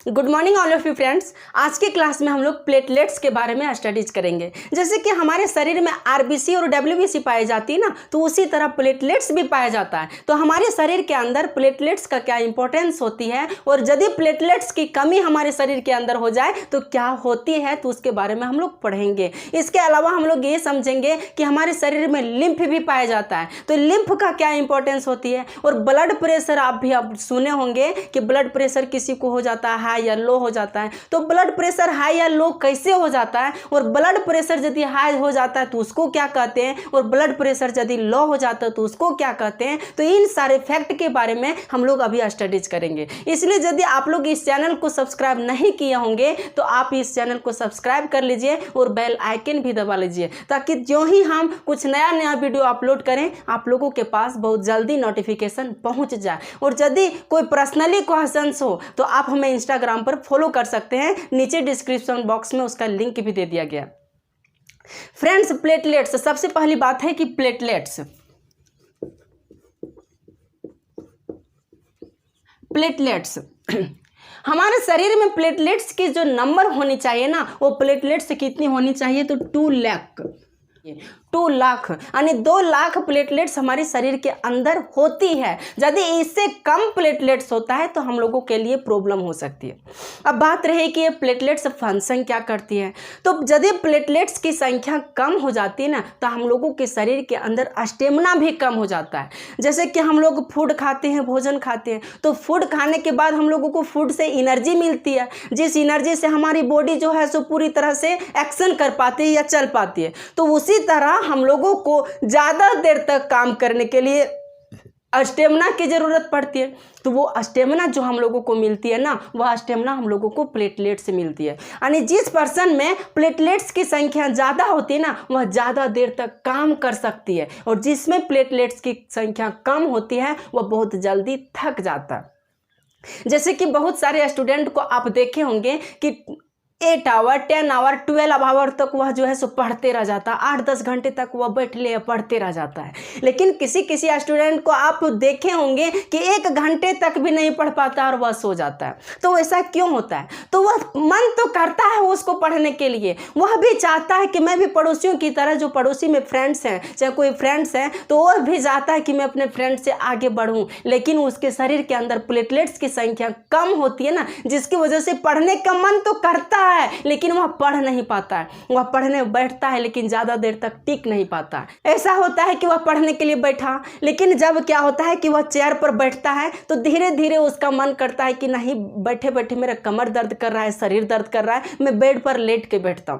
Good morning all of you friends. आज के class में हम लोग प्लेटलेट्स के बारे में स्टडीज करेंगे। जैसे कि हमारे शरीर में आरबीसी और डब्ल्यूबीसी पाई जाती है ना, तो उसी तरह प्लेटलेट्स भी पाया जाता है। तो हमारे शरीर के अंदर प्लेटलेट्स का क्या इंपॉर्टेंस होती है और यदि प्लेटलेट्स की कमी हमारे शरीर के अंदर हो जाए तो क्या होती है, तो उसके बारे में हम लोग पढ़ेंगे। इसके अलावा हम लोग ये समझेंगे कि हमारे शरीर में लिम्फ भी पाया जाता है, तो लिम्फ का क्या इंपॉर्टेंस होती है। और ब्लड प्रेशर आप सुने होंगे कि ब्लड प्रेशर किसी को हो जाता है हाई या लो हो जाता है। तो ब्लड प्रेशर हाई या लो कैसे हो जाता है और ब्लड प्रेशर यदि हाई हो जाता है तो उसको क्या कहते हैं और ब्लड प्रेशर यदि लो हो जाता है तो उसको क्या कहते हैं। तो इन सारे फैक्ट के बारे में हम लोग अभी स्टडीज करेंगे। इसलिए यदि आप लोग इस चैनल को सब्सक्राइब नहीं किए होंगे तो आप इस चैनल को सब्सक्राइब कर लीजिए और बेल आइकन भी दबा लीजिए, ताकि जो ही हम कुछ नया नया वीडियो अपलोड करें आप लोगों के पास बहुत जल्दी नोटिफिकेशन पहुंच जाए। और यदि कोई पर्सनली क्वेश्चंस हो तो आप हमें इंस्टाग्राम पर फॉलो कर सकते हैं, नीचे डिस्क्रिप्शन बॉक्स में उसका लिंक भी दे दिया गया। फ्रेंड्स, प्लेटलेट्स, सबसे पहली बात है कि प्लेटलेट्स हमारे शरीर में प्लेटलेट्स की जो नंबर होनी चाहिए ना, वो प्लेटलेट्स कितनी होनी चाहिए, तो 2 लाख यानी 2 लाख प्लेटलेट्स हमारे शरीर के अंदर होती है। यदि इससे कम प्लेटलेट्स होता है तो हम लोगों के लिए प्रॉब्लम हो सकती है। अब बात रही कि ये प्लेटलेट्स फंक्शन क्या करती है। तो यदि प्लेटलेट्स की संख्या कम हो जाती है ना, तो हम लोगों के शरीर के अंदर स्टेमिना भी कम हो जाता है। जैसे कि हम लोग फूड खाते हैं, भोजन खाते हैं, तो फूड खाने के बाद हम लोगों को फूड से एनर्जी मिलती है, जिस एनर्जी से हमारी बॉडी जो है सो पूरी तरह से एक्शन कर पाती है या चल पाती है। तो उसी तरह हम लोगों को ज़्यादा देर तक काम करने के लिए स्टेमिना की ज़रूरत पड़ती है। तो वो स्टेमिना जो हम लोगों को मिलती है ना, वह स्टेमिना हम लोगों को प्लेटलेट से मिलती है। यानी जिस पर्सन में प्लेटलेट्स की संख्या ज़्यादा होती है ना, वह ज़्यादा देर तक काम कर सकती है, और जिसमें प्लेटलेट्स की संख्या कम होती है वह बहुत जल्दी थक जाता है। जैसे कि बहुत सारे स्टूडेंट को आप देखे होंगे कि 8 आवर 10 आवर 12 आवर तक वह जो है सो पढ़ते रह जाता है, 8-10 घंटे तक वह बैठ ले पढ़ते रह जाता है। लेकिन किसी स्टूडेंट को आप देखे होंगे कि 1 घंटे तक भी नहीं पढ़ पाता और वह सो जाता है। तो ऐसा क्यों होता है? तो वह मन तो करता है उसको पढ़ने के लिए, वह भी चाहता है कि मैं भी पड़ोसियों की तरह, जो पड़ोसी में फ्रेंड्स हैं, चाहे कोई फ्रेंड्स हैं, तो वह भी चाहता है कि मैं अपने फ्रेंड से आगे बढ़ूँ। लेकिन उसके शरीर के अंदर प्लेटलेट्स की संख्या कम होती है ना, जिसकी वजह से पढ़ने का मन तो करता है लेकिन वह पढ़ नहीं पाता है। वह पढ़ने बैठता है लेकिन ज़्यादा देर तक टिक नहीं पाता है। ऐसा होता है कि वह पढ़ने के लिए बैठा, लेकिन जब क्या होता है कि वह चेयर पर बैठता है तो धीरे धीरे उसका मन करता है कि नहीं, बैठे बैठे मेरा कमर दर्द कर रहा है, शरीर दर्द कर रहा है, मैं बेड पर लेट के पढ़ता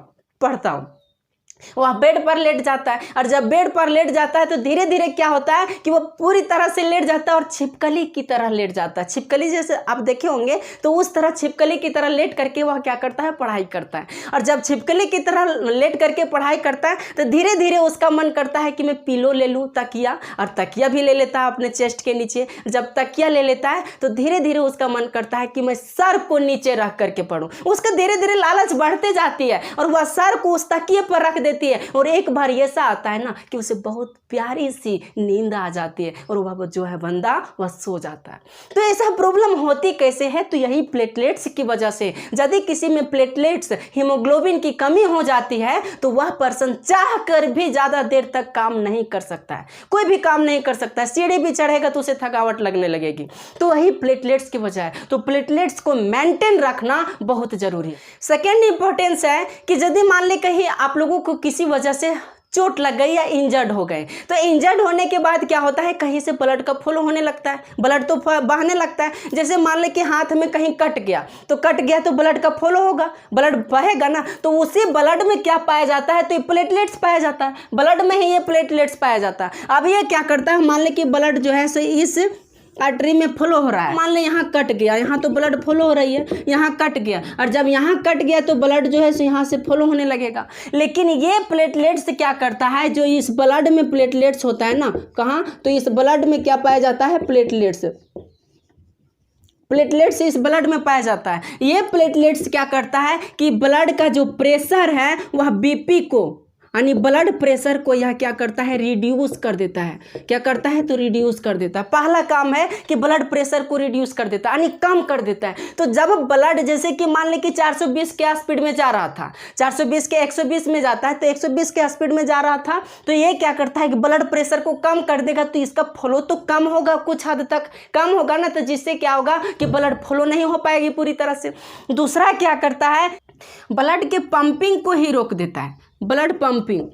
हूँ। वह बेड पर लेट जाता है, और जब बेड पर लेट जाता है तो धीरे धीरे क्या होता है कि वह पूरी तरह से लेट जाता है और छिपकली की तरह लेट जाता है। छिपकली जैसे आप देखे होंगे तो उस तरह छिपकली की तरह लेट करके वह क्या करता है, पढ़ाई करता है। और जब छिपकली की तरह लेट करके पढ़ाई करता है तो धीरे धीरे उसका मन करता है कि मैं पिलो ले लूँ, तकिया, और तकिया भी ले लेता है अपने चेस्ट के नीचे। जब तकिया ले लेता है तो धीरे धीरे उसका मन करता है कि मैं सर को नीचे रख करके पढ़ूँ। उसका धीरे धीरे लालच बढ़ते जाती है और वह सर को उस तकिए पर रख देती है, और एक बार ऐसा आता है ना कि उसे बहुत प्यारी सी नींद आ जाती है और वह जो है बंदा वह सो जाता है। तो ऐसा प्रॉब्लम होती कैसे है? तो यही प्लेटलेट्स की वजह से। यदि किसी में प्लेटलेट्स, हीमोग्लोबिन की कमी हो जाती है तो वह पर्सन चाह कर भी ज़्यादा देर तक काम नहीं कर सकता है, कोई भी काम नहीं कर सकता है। सीढ़ी भी चढ़ेगा तो उसे थकावट लगने लगेगी। तो वही प्लेटलेट्स की वजह है। तो प्लेटलेट्स को मेंटेन रखना बहुत जरूरी है। सेकेंड इंपॉर्टेंस है कि यदि मान ले कहीं आप लोगों को किसी वजह से चोट लग गई या इंजर्ड हो गए, तो इंजर्ड होने के बाद क्या होता है, कहीं से ब्लड का फ्लो होने लगता है, ब्लड तो बहने लगता है। जैसे मान ले कि हाथ में कहीं कट गया तो ब्लड का फ्लो होगा, ब्लड बहेगा ना, तो उसी ब्लड में क्या पाया जाता है, तो ये प्लेटलेट्स पाया जाता है। ब्लड में ही ये प्लेटलेट्स पाया जाता है। अब ये क्या करता है, मान ले कि ब्लड जो है सो इस आर्टरी में फ्लो हो रहा है, मान लो यहाँ कट गया, यहाँ तो ब्लड फ्लो हो रही है, यहाँ कट गया, और जब यहाँ कट गया तो ब्लड जो है सो यहाँ से फ्लो होने लगेगा। लेकिन ये प्लेटलेट्स क्या करता है, जो इस ब्लड में प्लेटलेट्स होता है ना, कहाँ, तो इस ब्लड में क्या पाया जाता है, प्लेटलेट्स इस ब्लड में पाया जाता है। ये प्लेटलेट्स क्या करता है कि ब्लड का जो प्रेशर है वह बीपी को यानी ब्लड प्रेशर को यह क्या करता है, रिड्यूस कर देता है। क्या करता है, तो रिड्यूस कर देता है। पहला काम है कि ब्लड प्रेशर को रिड्यूस कर देता है, यानी कम कर देता है। तो जब ब्लड जैसे कि मान लें कि 420 के स्पीड में जा रहा था, 420 के 120 में जाता है, तो 120 के स्पीड में जा रहा था, तो ये क्या करता है कि ब्लड प्रेशर को कम कर देगा, तो इसका फ्लो तो कम होगा, कुछ हद तक कम होगा ना, तो जिससे क्या होगा कि ब्लड फ्लो नहीं हो पाएगी पूरी तरह से। दूसरा क्या करता है, ब्लड के पंपिंग को ही रोक देता है, ब्लड पंपिंग।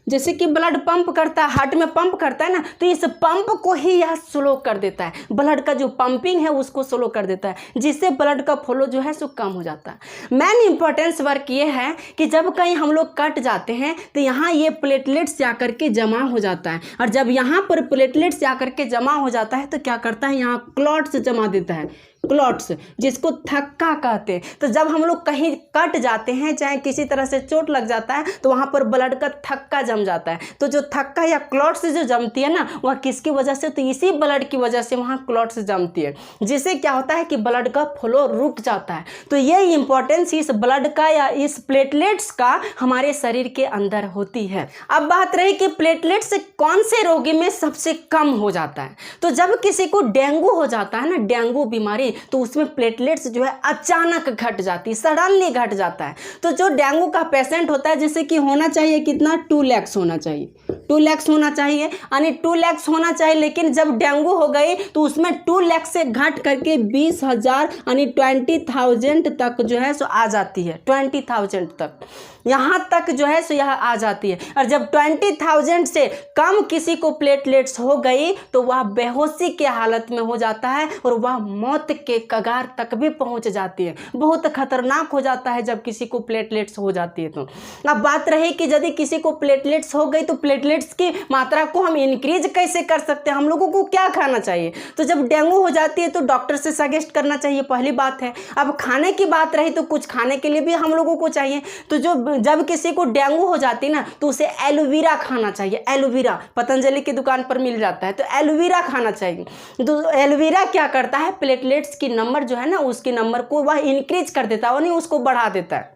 जैसे कि ब्लड पंप करता है, हार्ट में पंप करता है ना, तो इस पंप को ही यह स्लो कर देता है, ब्लड का जो पंपिंग है उसको स्लो कर देता है, जिससे ब्लड का फ्लो जो है सो कम हो जाता है। मेन इंपॉर्टेंस वर्क ये है कि जब कहीं हम लोग कट जाते हैं तो यहाँ ये प्लेटलेट्स जाकर के जमा हो जाता है, और जब यहाँ पर प्लेटलेट्स जाकर के जमा हो जाता है तो क्या करता है, यहाँ क्लॉट्स जमा देता है, क्लॉट्स, जिसको थक्का कहते हैं। तो जब हम लोग कहीं कट जाते हैं, चाहे किसी तरह से चोट लग जाता है, तो वहाँ पर ब्लड का थक्का जम जाता है। तो जो थक्का या क्लॉट्स जो जमती है ना, वह किसकी वजह से, तो इसी ब्लड की वजह से वहाँ क्लॉट्स जमती है, जिससे क्या होता है कि ब्लड का फ्लो रुक जाता है। तो ये इंपॉर्टेंस इस ब्लड का या इस प्लेटलेट्स का हमारे शरीर के अंदर होती है। अब बात रही कि प्लेटलेट्स कौन से रोगी में सबसे कम हो जाता है। तो जब किसी को डेंगू हो जाता है ना, डेंगू बीमारी, तो उसमें प्लेटलेट्स जो है अचानक घट जाती है, सडनली घट जाता है। तो जो डेंगू का पेशेंट होता है, जैसे कि होना चाहिए कितना, 2 लाख होना चाहिए, 2 लाख होना चाहिए, यानी 2 लाख होना चाहिए। लेकिन जब डेंगू हो गई तो उसमें 2 लाख से घट करके 20,000 यानी 20,000 तक जो है सो आ जाती है, 20,000 तक, यहाँ तक जो है सो यह आ जाती है। और जब 20,000 से कम किसी को प्लेटलेट्स हो गई तो वह बेहोशी के हालत में हो जाता है और वह मौत के कगार तक भी पहुंच जाती है। बहुत खतरनाक हो जाता है जब किसी को प्लेटलेट्स हो जाती है। तो अब बात रही कि यदि किसी को प्लेटलेट्स हो गई तो प्लेटलेट्स की मात्रा को हम इंक्रीज कैसे कर सकते हैं, हम लोगों को क्या खाना चाहिए। तो जब डेंगू हो जाती है तो डॉक्टर से सजेस्ट करना चाहिए, पहली बात है। अब खाने की बात रही तो कुछ खाने के लिए भी हम लोगों को चाहिए। तो जब किसी को डेंगू हो जाती ना तो उसे एलोवेरा खाना चाहिए, एलोवेरा पतंजलि की दुकान पर मिल जाता है, तो एलोवेरा खाना चाहिए। तो एलोवेरा क्या करता है, प्लेटलेट्स की नंबर जो है ना, उसकी नंबर को वह इंक्रीज कर देता है, यानी उसको बढ़ा देता है।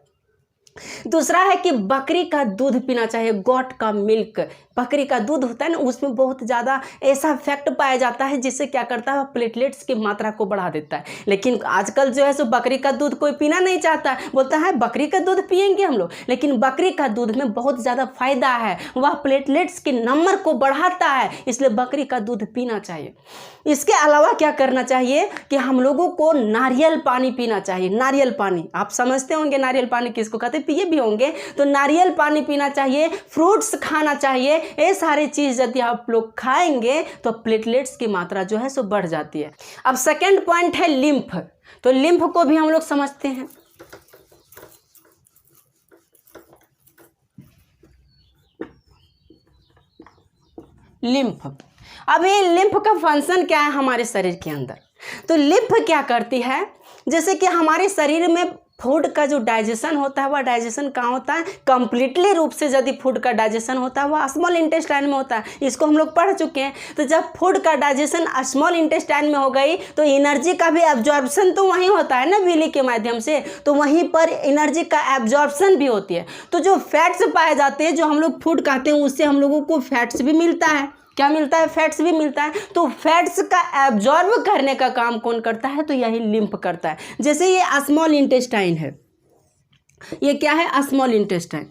दूसरा है कि बकरी का दूध पीना चाहिए, गॉट का मिल्क, बकरी का दूध होता है ना, उसमें बहुत ज़्यादा ऐसा फैक्ट पाया जाता है जिससे क्या करता है, प्लेटलेट्स की मात्रा को बढ़ा देता है। लेकिन आजकल जो है सो बकरी का दूध कोई पीना नहीं चाहता, बोलता है बकरी का दूध पियेंगे हम लोग, लेकिन बकरी का दूध में बहुत ज़्यादा फायदा है, वह प्लेटलेट्स के नंबर को बढ़ाता है, इसलिए बकरी का दूध पीना चाहिए। इसके अलावा क्या करना चाहिए कि हम लोगों को नारियल पानी पीना चाहिए। नारियल पानी आप समझते होंगे, नारियल पानी किसको कहते हैं, पिए भी होंगे। तो नारियल पानी पीना चाहिए, फ्रूट्स खाना चाहिए। ये सारी चीज़ यदि आप लोग खाएंगे तो प्लेटलेट्स की मात्रा जो है सो बढ़ जाती है। अब सेकेंड पॉइंट है लिम्फ। तो लिम्फ को भी हम लोग समझते हैं। लिम्फ, अब ये लिम्फ का फंक्शन क्या है हमारे शरीर के अंदर। तो लिम्फ क्या करती है, जैसे कि हमारे शरीर में फूड का जो डाइजेशन होता है वह डाइजेशन कहाँ होता है, कंप्लीटली रूप से यदि फूड का डाइजेशन होता है वह स्मॉल इंटेस्टाइन में होता है। इसको हम लोग पढ़ चुके हैं। तो जब फूड का डाइजेशन स्मॉल इंटेस्टाइन में हो गई तो एनर्जी का भी एब्जॉर्प्शन तो वहीं होता है ना, विली के माध्यम से, तो वहीं पर एनर्जी का एब्जॉर्प्शन भी होती है। तो जो फैट्स पाए जाते हैं, जो हम लोग फूड खाते हैं, उससे हम लोगों को फैट्स भी मिलता है। क्या मिलता है, फैट्स भी मिलता है। तो फैट्स का एब्जॉर्ब करने का काम कौन करता है, तो यही लिम्फ करता है। जैसे ये स्मॉल इंटेस्टाइन है, ये क्या है, स्मॉल इंटेस्टाइन।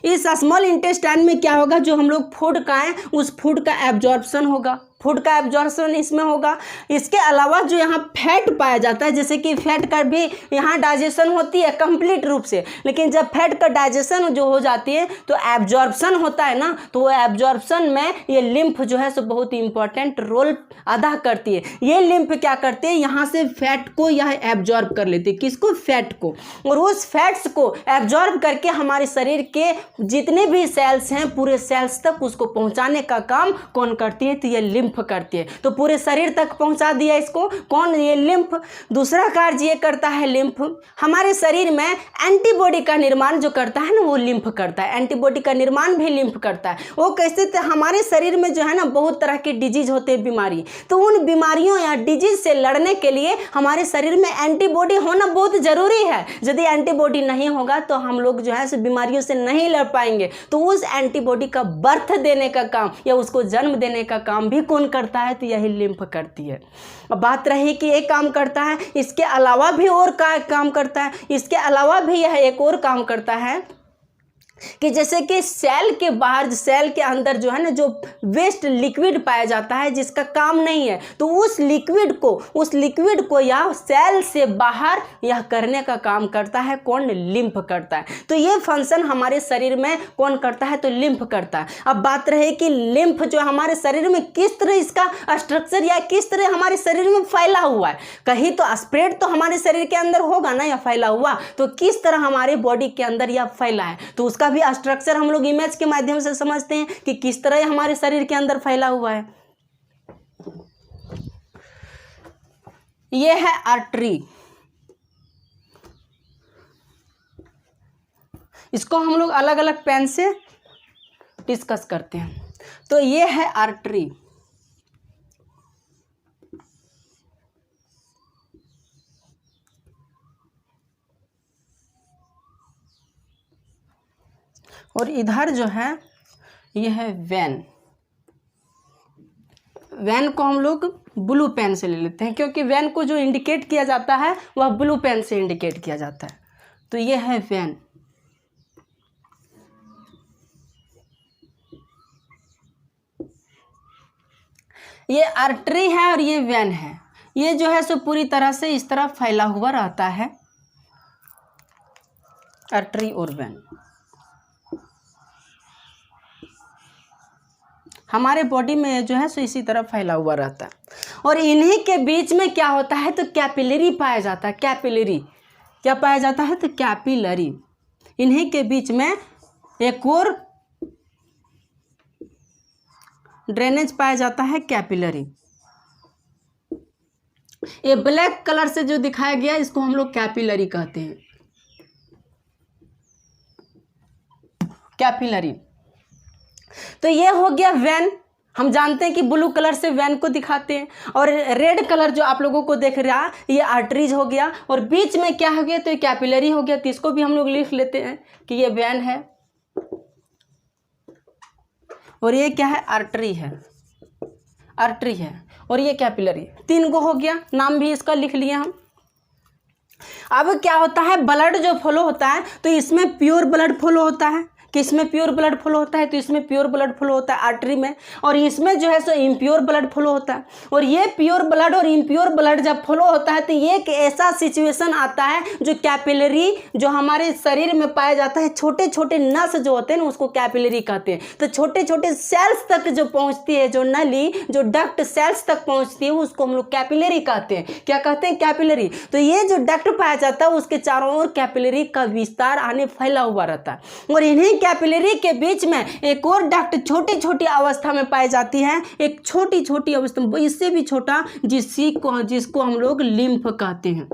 इस स्मॉल इंटेस्टाइन में क्या होगा, जो हम लोग फूड खाएं उस फूड का एब्जॉर्प्शन होगा, फूड का एब्जॉर्प्शन इसमें होगा। इसके अलावा जो यहाँ फैट पाया जाता है, जैसे कि फैट का भी यहाँ डाइजेशन होती है कंप्लीट रूप से, लेकिन जब फैट का डाइजेशन जो हो जाती है तो एब्जॉर्प्शन होता है ना, तो वो एब्जॉर्प्शन में ये लिम्फ जो है सो बहुत इंपॉर्टेंट रोल अदा करती है। ये लिम्फ क्या करती है, यहाँ से फैट को यह एब्जॉर्ब कर लेती है, किसको, फैट को, और उस फैट्स को एब्जॉर्ब करके हमारे शरीर के जितने भी सेल्स हैं पूरे सेल्स तक उसको पहुँचाने का काम कौन करती है, तो ये लिम्फ लिम्फ करती है। तो पूरे शरीर तक पहुंचा दिया इसको कौन, ये लिम्फ। दूसरा कार्य ये करता है लिम्फ, हमारे शरीर में एंटीबॉडी का निर्माण जो करता है ना वो लिम्फ करता है। एंटीबॉडी का निर्माण भी लिम्फ करता है। वो कैसे, तो हमारे शरीर में जो है ना बहुत तरह के डिजीज होते हैं, बीमारी, तो उन बीमारियों या डिजीज से लड़ने के लिए हमारे शरीर में एंटीबॉडी होना बहुत ज़रूरी है। यदि एंटीबॉडी नहीं होगा तो हम लोग जो है सो बीमारियों से नहीं लड़ पाएंगे। तो उस एंटीबॉडी का बर्थ देने का काम या उसको जन्म देने का काम भी कौन करता है, तो यही लिम्फ करती है। अब बात रही कि एक काम करता है, इसके अलावा भी और काम करता है। इसके अलावा भी यह एक और काम करता है कि जैसे कि सेल के बाहर, सेल के अंदर जो है ना जो वेस्ट लिक्विड पाया जाता है जिसका काम नहीं है, तो उस लिक्विड को या सेल से बाहर यह करने का काम करता है कौन, लिम्फ करता है। तो ये फंक्शन हमारे शरीर में कौन करता है, तो लिम्फ करता है। अब बात रही कि लिम्फ जो हमारे शरीर में किस तरह इसका स्ट्रक्चर या किस तरह हमारे शरीर में फैला हुआ है। कहीं तो स्प्रेड तो हमारे शरीर के अंदर होगा ना या फैला हुआ, तो किस तरह हमारे बॉडी के अंदर यह फैला है, तो उसका भी स्ट्रक्चर हम लोग इमेज के माध्यम से समझते हैं कि किस तरह हमारे शरीर के अंदर फैला हुआ है। यह है आर्टरी, इसको हम लोग अलग अलग पेन से डिस्कस करते हैं। तो यह है आर्टरी, और इधर जो है यह है वेन। वेन को हम लोग ब्लू पेन से ले लेते हैं क्योंकि वेन को जो इंडिकेट किया जाता है वह ब्लू पेन से इंडिकेट किया जाता है। तो यह है वेन। ये आर्टरी है और ये वेन है। ये जो है सो पूरी तरह से इस तरह फैला हुआ रहता है, आर्टरी और वेन हमारे बॉडी में जो है सो इसी तरह फैला हुआ रहता है। और इन्हीं के बीच में क्या होता है, तो कैपिलरी पाया जाता है। कैपिलरी क्या पाया जाता है, तो कैपिलरी। इन्हीं के बीच में एक और ड्रेनेज पाया जाता है, कैपिलरी। ये ब्लैक कलर से जो दिखाया गया इसको हम लोग कैपिलरी कहते हैं, कैपिलरी। तो ये हो गया वेन। हम जानते हैं कि ब्लू कलर से वेन को दिखाते हैं, और रेड कलर जो आप लोगों को देख रहा है ये आर्टरीज हो गया, और बीच में क्या हो गया, तो ये कैपिलरी हो गया। तो इसको भी हम लोग लिख लेते हैं कि ये वेन है और ये क्या है, आर्टरी है, आर्टरी है, और ये कैपिलरी। 3 गो हो गया, नाम भी इसका लिख लिया हम। अब क्या होता है, ब्लड जो फ्लो होता है तो इसमें प्योर ब्लड फ्लो होता है। किसमें प्योर ब्लड फ्लो होता है, तो इसमें प्योर ब्लड फ्लो होता है आर्टरी में, और इसमें जो है सो इम्प्योर ब्लड फ्लो होता है। और ये प्योर ब्लड और इम्प्योर ब्लड जब फ्लो होता है तो ये एक ऐसा सिचुएशन आता है जो कैपिलरी जो हमारे शरीर में पाया जाता है, छोटे छोटे नस जो होते हैं ना उसको कैपिलरी कहते हैं। तो छोटे छोटे सेल्स तक जो पहुंचती है, जो नली जो डक्ट सेल्स तक पहुंचती है उसको हम लोग कैपिलरी कहते हैं। क्या कहते हैं, कैपिलरी। तो ये जो डक्ट पाया जाता है उसके चारों ओर कैपिलरी का विस्तार आने फैला हुआ रहता है। और इन्हीं कैपिलरी के बीच में एक और डक्ट छोटी छोटी अवस्था में पाई जाती है, एक छोटी छोटी अवस्था, इससे भी छोटा, जिसको हम लोग लिम्फ कहते हैं।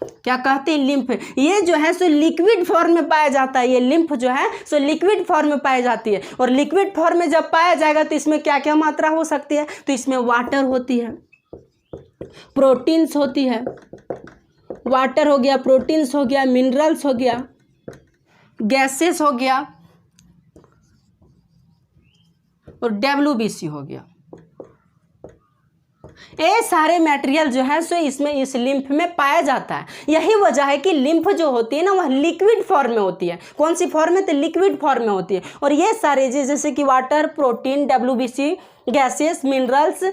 क्या कहते हैं, लिम्फ। ये जो है सो लिक्विड फॉर्म में पाया जाता है। ये लिम्फ जो है सो लिक्विड फॉर्म में पाई जाती है, और लिक्विड फॉर्म में जब पाया जाएगा तो इसमें क्या क्या मात्रा हो सकती है, तो इसमें वाटर होती है, प्रोटीन्स होती है, वाटर हो गया, प्रोटीन्स हो गया, मिनरल्स हो गया, गैसेस हो गया, और WBC हो गया। ये सारे मटेरियल जो है सो इसमें इस लिम्फ में पाया जाता है। यही वजह है कि लिम्फ जो होती है ना वह लिक्विड फॉर्म में होती है। कौन सी फॉर्म में, तो लिक्विड फॉर्म में होती है। और ये सारे जैसे कि water, protein, WBC, gases, minerals,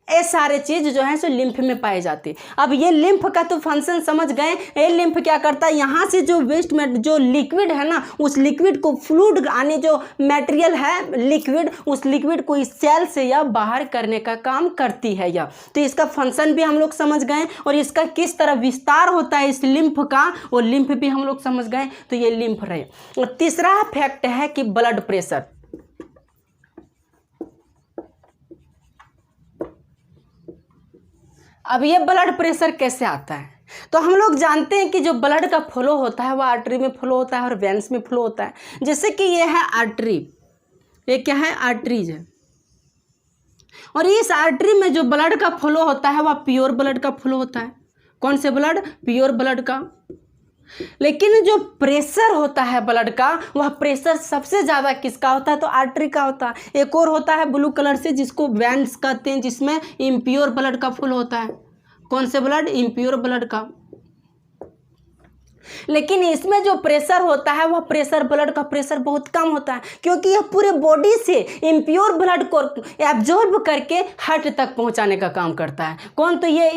ये सारे चीज जो है सो लिम्फ में पाए जाते हैं। अब ये लिम्फ का तो फंक्शन समझ गए। ये लिम्फ क्या करता है, यहाँ से जो वेस्ट में जो लिक्विड है ना उस लिक्विड को फ्लूइड यानी जो मटेरियल है लिक्विड, उस लिक्विड को इस सेल से या बाहर करने का काम करती है यह। तो इसका फंक्शन भी हम लोग समझ गए, और इसका किस तरह विस्तार होता है इस लिम्फ का वो लिम्फ भी हम लोग समझ गए। तो ये लिम्फ रहे। और तीसरा फैक्ट है कि ब्लड प्रेशर। अब ये ब्लड प्रेशर कैसे आता है? तो हम लोग जानते हैं कि जो ब्लड का फ्लो होता है वह आर्टरी में फ्लो होता है और वेन्स में फ्लो होता है। जैसे कि ये है आर्टरी, ये क्या है? आर्टरीज है। और इस आर्टरी में जो ब्लड का फ्लो होता है वह प्योर ब्लड का फ्लो होता है। कौन से ब्लड? प्योर ब्लड का। लेकिन जो प्रेशर होता है ब्लड का, वह प्रेशर सबसे ज़्यादा किसका होता है? तो आर्टरी का होता है। एक और होता है ब्लू कलर से जिसको वेन्स कहते हैं, जिसमें इम्प्योर ब्लड का फ्लो होता है। कौन से ब्लड? इम्प्योर ब्लड का। लेकिन इसमें जो प्रेशर होता है वह प्रेशर ब्लड का प्रेशर बहुत कम होता है, क्योंकि यह पूरे बॉडी से इम्प्योर ब्लड को एब्जॉर्ब करके हार्ट तक पहुंचाने का काम करता है। कौन? तो ये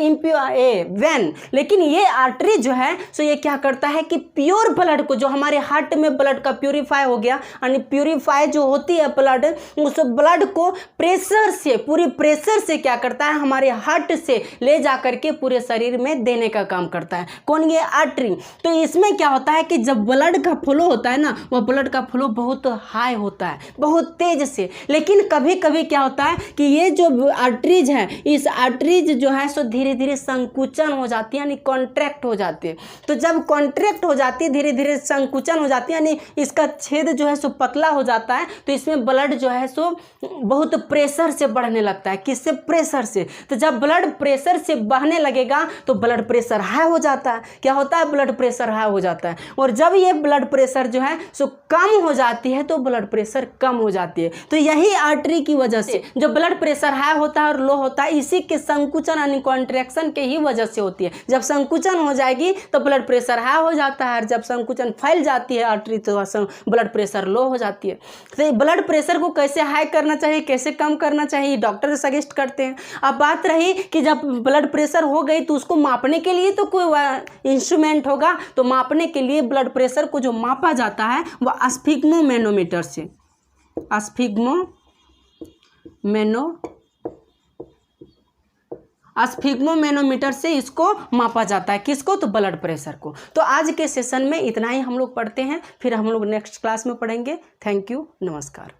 वेन। लेकिन ये आर्टरी जो है सो ये क्या करता है कि प्योर ब्लड को, जो हमारे हार्ट में ब्लड का प्योरीफाई हो गया, यानी प्योरीफाई जो होती है ब्लड, उस ब्लड को प्रेशर से, पूरी प्रेशर से क्या करता है? हमारे हार्ट से ले जा करके पूरे शरीर में देने का काम करता है। कौन? ये आर्टरी। तो इसमें क्या होता है कि जब ब्लड का फ्लो होता है ना, वह ब्लड का फ्लो बहुत हाई होता है, बहुत तेज से। लेकिन कभी कभी क्या होता है कि ये जो आर्टरीज है, इस आर्टरीज जो है सो धीरे धीरे संकुचन हो जाती है, यानी कॉन्ट्रैक्ट हो जाती है। तो जब कॉन्ट्रैक्ट हो जाती है, धीरे धीरे संकुचन हो जाती है, यानी इसका छेद जो है सो पतला हो जाता है, तो इसमें ब्लड जो है सो बहुत प्रेशर से बढ़ने लगता है। किससे? प्रेशर से। तो जब ब्लड प्रेशर से बढ़ने लगेगा तो ब्लड प्रेशर हाई हो जाता है। क्या होता है? ब्लड प्रेशर हाई हो जाता है। और जब ये ब्लड प्रेशर जो है सो कम हो जाती है तो ब्लड प्रेशर कम हो जाती है। तो यही आर्टरी की वजह से जो ब्लड प्रेशर हाई होता है और लो होता है, इसी के संकुचन यानी कॉन्ट्रैक्शन के ही वजह से होती है। जब संकुचन हो जाएगी तो ब्लड प्रेशर हाई हो जाता है, और जब संकुचन फैल जाती है आर्टरी तो ब्लड प्रेशर लो हो जाती है। तो ब्लड प्रेशर को कैसे हाई करना चाहिए, कैसे कम करना चाहिए, डॉक्टर सजेस्ट करते हैं। अब बात रही कि जब ब्लड प्रेशर हो गई तो उसको मापने के लिए तो कोई इंस्ट्रूमेंट होगा, तो मापने के लिए ब्लड प्रेशर को जो मापा जाता है वह स्फिग्मोमेनोमीटर से, स्फिग्मोमेनोमीटर से इसको मापा जाता है। किसको? तो ब्लड प्रेशर को। तो आज के सेशन में इतना ही हम लोग पढ़ते हैं, फिर हम लोग नेक्स्ट क्लास में पढ़ेंगे। थैंक यू, नमस्कार।